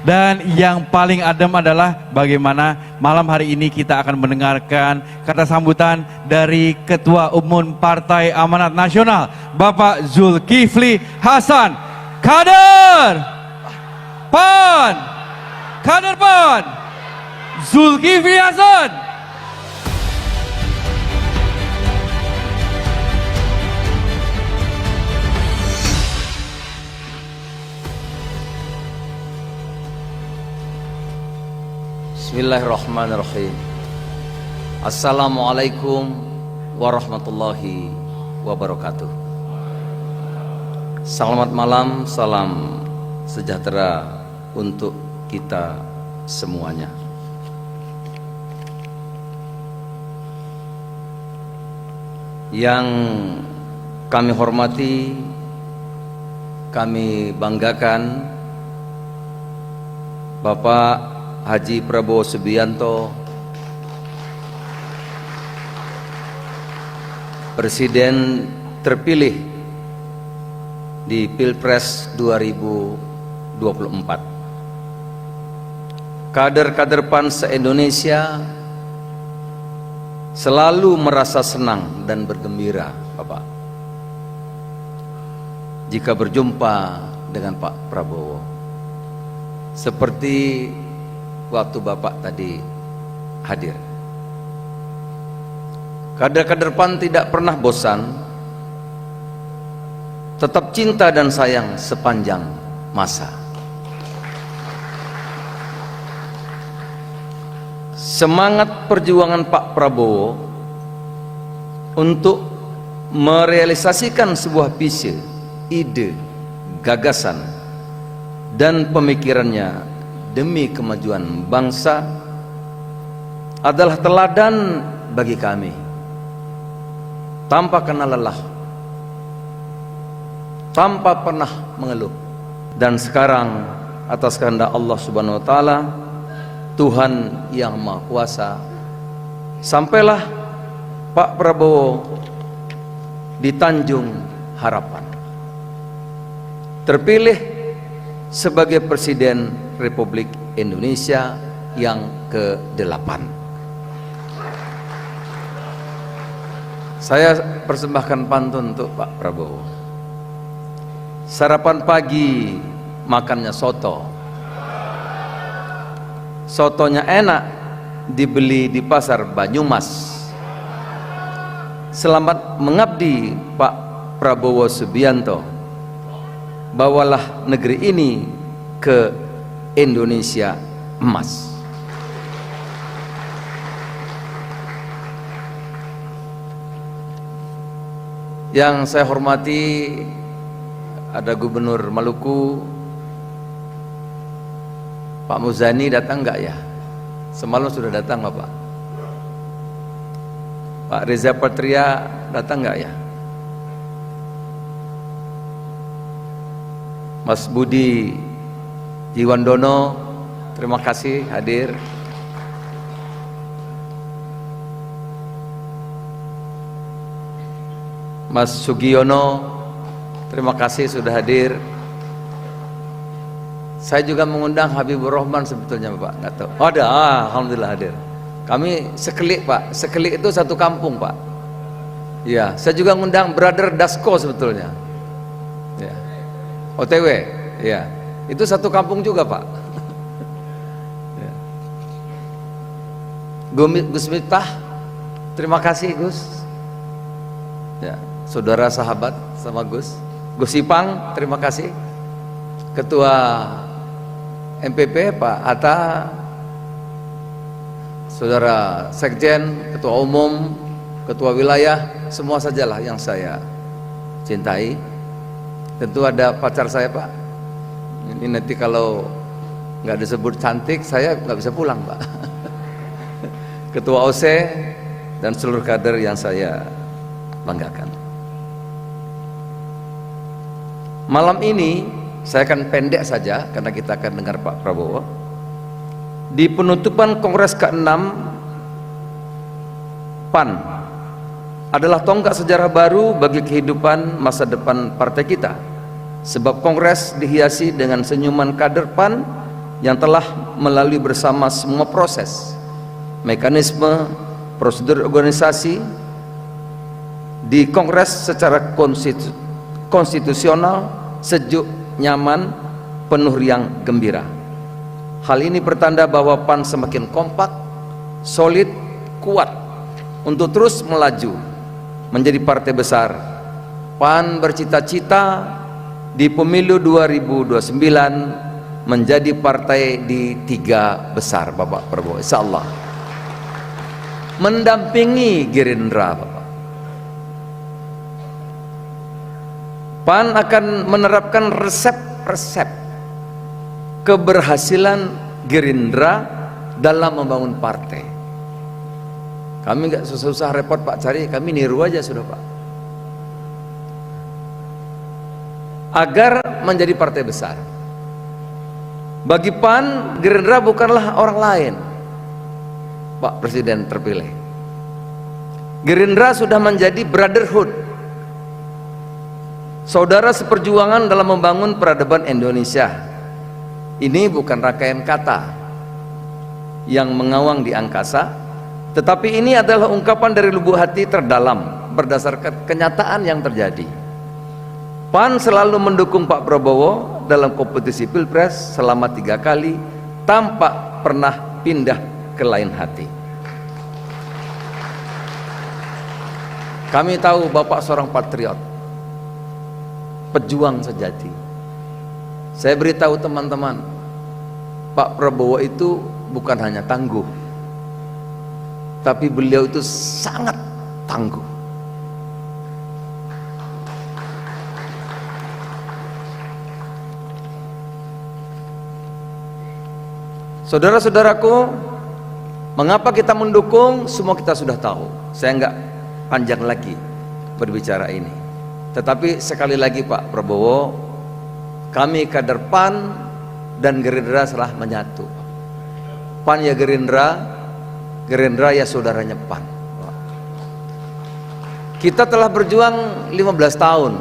Dan yang paling adem adalah bagaimana malam hari ini kita akan mendengarkan kata sambutan dari Ketua Umum Partai Amanat Nasional, Bapak Zulkifli Hasan. Kader PAN, kader PAN, Zulkifli Hasan. Bismillahirrahmanirrahim. Assalamualaikum warahmatullahi wabarakatuh. Selamat malam, salam sejahtera untuk kita semuanya. Yang kami hormati, kami banggakan Bapak Haji Prabowo Subianto, Presiden terpilih di Pilpres 2024. Kader-kader PAN se-Indonesia selalu merasa senang dan bergembira, Bapak, jika berjumpa dengan Pak Prabowo. Seperti waktu Bapak tadi hadir. Kader-kader PAN tidak pernah bosan, tetap cinta dan sayang sepanjang masa. Semangat perjuangan Pak Prabowo untuk merealisasikan sebuah visi, ide, gagasan, dan pemikirannya demi kemajuan bangsa adalah teladan bagi kami. Tanpa kenal lelah, tanpa pernah mengeluh. Dan sekarang atas kehendak Allah Subhanahu wa taala, Tuhan yang Maha Kuasa, sampailah Pak Prabowo di Tanjung Harapan, terpilih sebagai Presiden Republik Indonesia yang ke-8. Saya persembahkan pantun untuk Pak Prabowo. Sarapan pagi makannya soto, sotonya enak dibeli di pasar Banyumas. Selamat mengabdi Pak Prabowo Subianto, bawalah negeri ini ke Indonesia emas. Yang saya hormati, ada Gubernur Maluku, Pak Muzani, datang enggak ya? Semalam sudah datang Bapak. Pak Reza Patria datang enggak ya? Mas Budi Jiwandono, terima kasih hadir. Mas Sugiono, terima kasih sudah hadir. Saya juga mengundang Habibur Rahman sebetulnya Bapak, nggak tahu. Oh, ada, alhamdulillah hadir. Kami sekelik Pak, sekelik itu satu kampung Pak. Ya, saya juga mengundang Brother Dasko sebetulnya. Ya. OTW, ya. Itu satu kampung juga Pak. Ya. Gus Miftah, terima kasih Gus. Ya, saudara sahabat sama Gus. Gus Ipang, terima kasih. Ketua MPP Pak Hatta, saudara Sekjen, Ketua Umum, Ketua Wilayah, semua sajalah yang saya cintai. Tentu ada pacar saya Pak. Ini nanti kalau nggak disebut cantik, saya nggak bisa pulang Pak. Ketua OC dan seluruh kader yang saya banggakan. Malam ini saya akan pendek saja karena kita akan dengar Pak Prabowo. Di penutupan Kongres ke-6 PAN adalah tonggak sejarah baru bagi kehidupan masa depan partai kita. Sebab Kongres dihiasi dengan senyuman kader PAN yang telah melalui bersama semua proses, mekanisme, prosedur organisasi di Kongres secara konstitusional, sejuk, nyaman, penuh riang gembira. Hal ini pertanda bahwa PAN semakin kompak, solid, kuat untuk terus melaju menjadi partai besar. PAN bercita-cita di pemilu 2029 menjadi partai di 3 besar, Bapak Prabowo, insyaallah, mendampingi Gerindra. Bapak, PAN akan menerapkan resep-resep keberhasilan Gerindra dalam membangun partai. Kami nggak susah-susah repot Pak cari, kami niru aja sudah Pak, agar menjadi partai besar. Bagi PAN, Gerindra bukanlah orang lain, Pak Presiden terpilih. Gerindra sudah menjadi brotherhood, saudara seperjuangan dalam membangun peradaban Indonesia. Ini bukan rangkaian kata yang mengawang di angkasa, tetapi ini adalah ungkapan dari lubuk hati terdalam berdasarkan kenyataan yang terjadi. PAN selalu mendukung Pak Prabowo dalam kompetisi Pilpres selama 3 kali tanpa pernah pindah ke lain hati. Kami tahu Bapak seorang patriot, pejuang sejati. Saya beritahu teman-teman, Pak Prabowo itu bukan hanya tangguh, tapi beliau itu sangat tangguh. Saudara-saudaraku, mengapa kita mendukung? Semua kita sudah tahu. Saya enggak panjang lagi berbicara ini. Tetapi sekali lagi Pak Prabowo, kami kader PAN dan Gerindra telah menyatu. PAN ya Gerindra, Gerindra ya saudaranya PAN. Kita telah berjuang 15 tahun.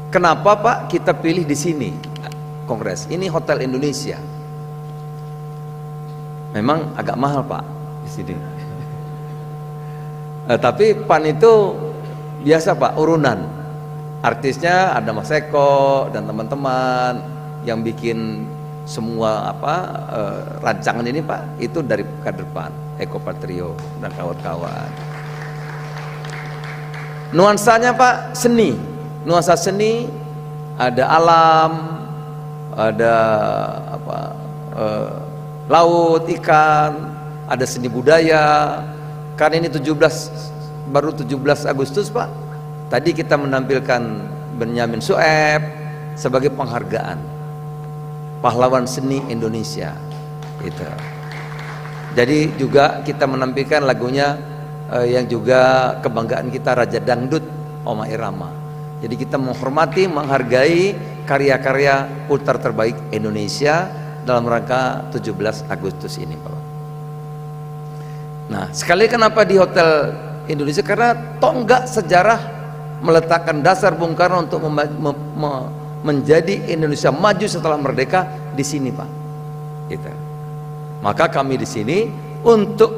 Kenapa Pak kita pilih di sini Kongres? Ini Hotel Indonesia. Memang agak mahal Pak di sini. Tapi PAN itu biasa Pak, urunan. Artisnya ada Mas Eko dan teman-teman yang bikin semua rancangan ini Pak, itu dari kader PAN, Eko Patrio dan kawan-kawan. Nuansanya Pak seni, nuansa seni, ada alam, ada laut, ikan, ada seni budaya. Kan ini baru 17 Agustus Pak. Tadi kita menampilkan Benyamin Sueb sebagai penghargaan pahlawan seni Indonesia gitu. Jadi juga kita menampilkan lagunya yang juga kebanggaan kita, Raja Dangdut Oma Irama. Jadi kita menghormati, menghargai karya-karya ultra terbaik Indonesia dalam rangka 17 Agustus ini Pak. Nah, sekali kenapa di Hotel Indonesia? Karena tonggak sejarah meletakkan dasar Bung Karno untuk menjadi Indonesia maju setelah merdeka di sini Pak. Gitu. Maka kami di sini untuk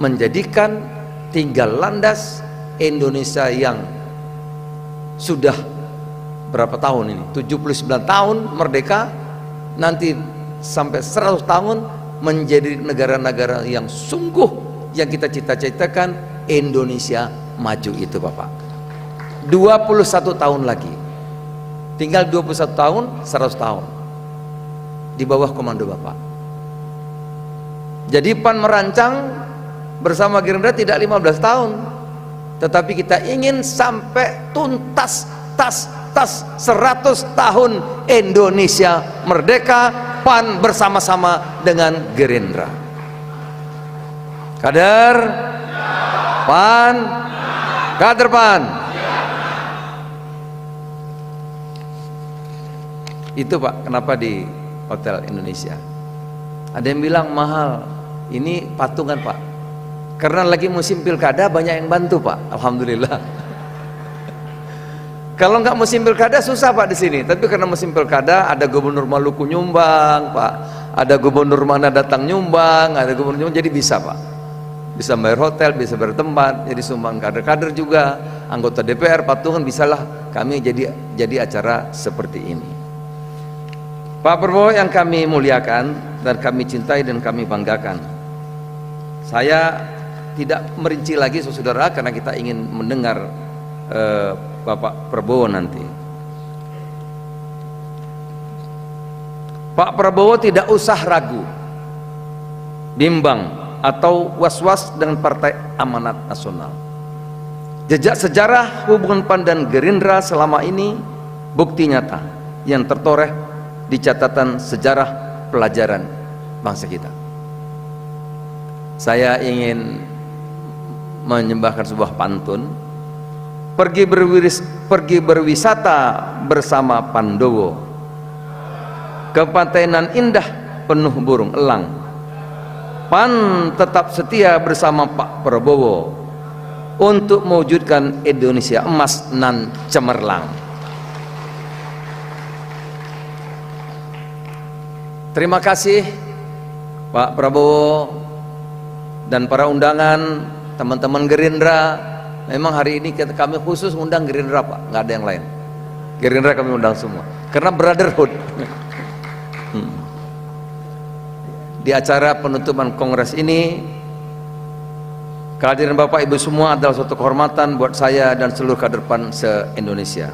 menjadikan tinggal landas Indonesia yang sudah berapa tahun ini? 79 tahun merdeka, nanti sampai 100 tahun menjadi negara-negara yang sungguh yang kita cita-citakan, Indonesia maju itu Bapak. 21 tahun lagi, tinggal 21 tahun, 100 tahun di bawah komando Bapak. Jadi PAN merancang bersama Gerindra tidak 15 tahun, tetapi kita ingin sampai tuntas 100 tahun Indonesia merdeka, PAN bersama-sama dengan Gerindra. Kader PAN, kader PAN. Itu Pak, kenapa di Hotel Indonesia? Ada yang bilang mahal, ini patungan Pak. Karena lagi musim pilkada banyak yang bantu Pak, alhamdulillah. Kalau nggak musim pilkada susah Pak di sini. Tapi karena musim pilkada ada gubernur Maluku nyumbang Pak, ada gubernur mana datang nyumbang, ada gubernur nyumbang, jadi bisa Pak. Bisa bayar hotel, bisa bayar tempat, jadi sumbang kader-kader juga, anggota DPR, patungan, bisalah kami jadi acara seperti ini. Pak Prabowo yang kami muliakan dan kami cintai dan kami banggakan. Saya tidak merinci lagi saudara karena kita ingin mendengar Bapak Prabowo nanti. Pak Prabowo tidak usah ragu, bimbang atau was-was dengan Partai Amanat Nasional. Jejak sejarah hubungan PAN dan Gerindra selama ini bukti nyata yang tertoreh di catatan sejarah pelajaran bangsa kita. Saya ingin menyembahkan sebuah pantun. Pergi berwisata bersama Pandowo ke pantai nan indah penuh burung elang. PAN tetap setia bersama Pak Prabowo untuk mewujudkan Indonesia emas nan cemerlang. Terima kasih Pak Prabowo dan para undangan, teman-teman Gerindra. Memang hari ini kami khusus undang Gerindra Pak, nggak ada yang lain. Gerindra kami undang semua karena brotherhood. Di acara penutupan kongres ini, kehadiran Bapak Ibu semua adalah suatu kehormatan buat saya dan seluruh kader PAN se-Indonesia.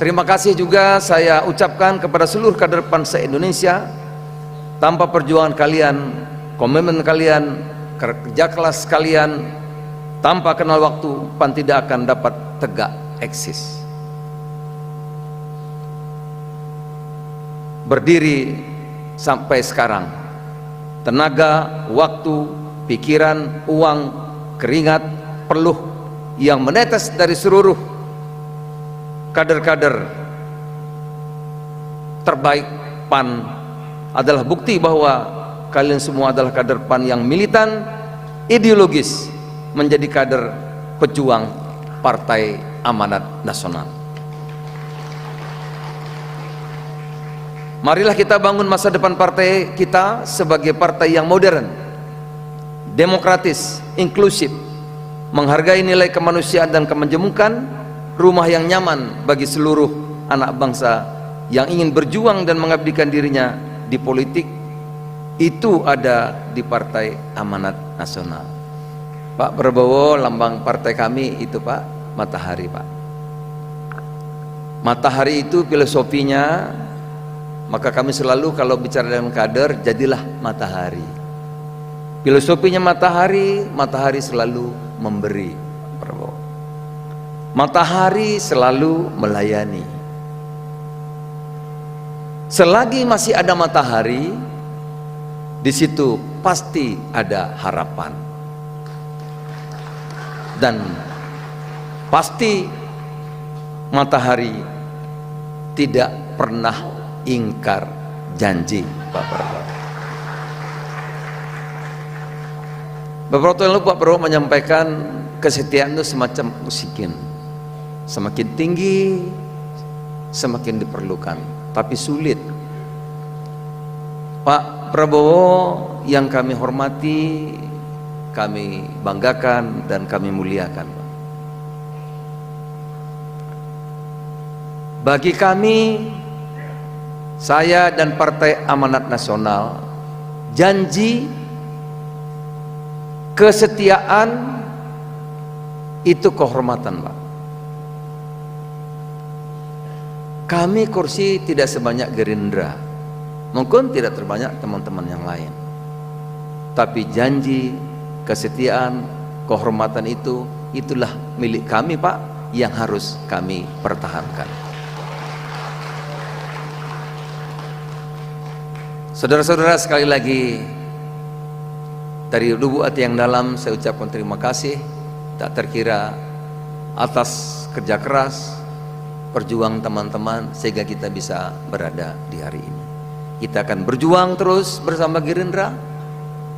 Terima kasih juga saya ucapkan kepada seluruh kader PAN se-Indonesia. Tanpa perjuangan kalian, komitmen kalian, kerja keras kalian, tanpa kenal waktu, PAN tidak akan dapat tegak eksis. Berdiri sampai sekarang, tenaga, waktu, pikiran, uang, keringat, peluh yang menetes dari seluruh kader-kader terbaik PAN adalah bukti bahwa kalian semua adalah kader PAN yang militan, ideologis, menjadi kader pejuang Partai Amanat Nasional. Marilah kita bangun masa depan partai kita sebagai partai yang modern, demokratis, inklusif, menghargai nilai kemanusiaan dan kemenjemukan, rumah yang nyaman bagi seluruh anak bangsa yang ingin berjuang dan mengabdikan dirinya di politik. Itu ada di Partai Amanat Nasional. Pak Prabowo, lambang partai kami itu Pak, matahari Pak. Matahari itu filosofinya, maka kami selalu kalau bicara dengan kader, jadilah matahari. Filosofinya matahari, matahari selalu memberi. Pak Prabowo, matahari selalu melayani. Selagi masih ada matahari, di situ pasti ada harapan. Dan pasti matahari tidak pernah ingkar janji Pak Prabowo. Beberapa tahun lalu Pak Prabowo menyampaikan kesetiaan itu semacam oksigen, semakin tinggi semakin diperlukan, tapi sulit. Pak Prabowo yang kami hormati, kami banggakan dan kami muliakan. Bagi kami, saya dan Partai Amanat Nasional, janji, kesetiaan itu kehormatan Pak. Kami kursi tidak sebanyak Gerindra, mungkin tidak terbanyak teman-teman yang lain, tapi janji, kesetiaan, kehormatan itu, itulah milik kami Pak, yang harus kami pertahankan. Saudara-saudara, sekali lagi dari lubuk hati yang dalam saya ucapkan terima kasih tak terkira atas kerja keras, perjuangan teman-teman sehingga kita bisa berada di hari ini. Kita akan berjuang terus bersama Gerindra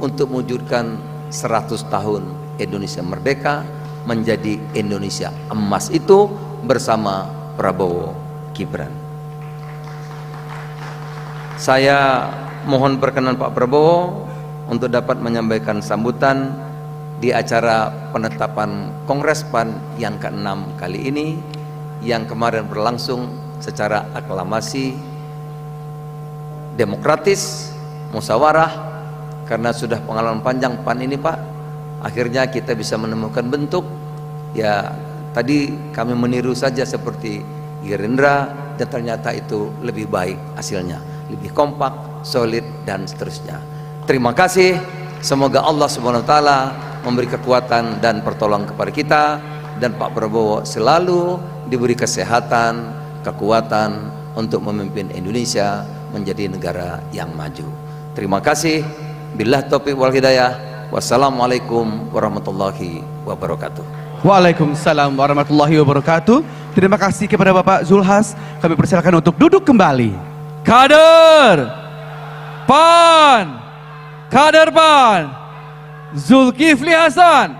untuk mewujudkan 100 tahun Indonesia merdeka menjadi Indonesia emas itu, bersama Prabowo Gibran. Saya mohon perkenan Pak Prabowo untuk dapat menyampaikan sambutan di acara penetapan Kongres PAN yang ke-6 kali ini, yang kemarin berlangsung secara aklamasi, demokratis, musyawarah. Karena sudah pengalaman panjang PAN ini Pak, akhirnya kita bisa menemukan bentuk. Ya tadi kami meniru saja seperti Gerindra, dan ternyata itu lebih baik hasilnya, lebih kompak, solid, dan seterusnya. Terima kasih. Semoga Allah Subhanahu wa taala memberi kekuatan dan pertolongan kepada kita, dan Pak Prabowo selalu diberi kesehatan, kekuatan untuk memimpin Indonesia menjadi negara yang maju. Terima kasih. Billah taufiq wal hidayah. Wassalamualaikum warahmatullahi wabarakatuh. Waalaikumsalam warahmatullahi wabarakatuh. Terima kasih kepada Bapak Zulhas. Kami persilakan untuk duduk kembali. Kader PAN, Zulkifli Hasan.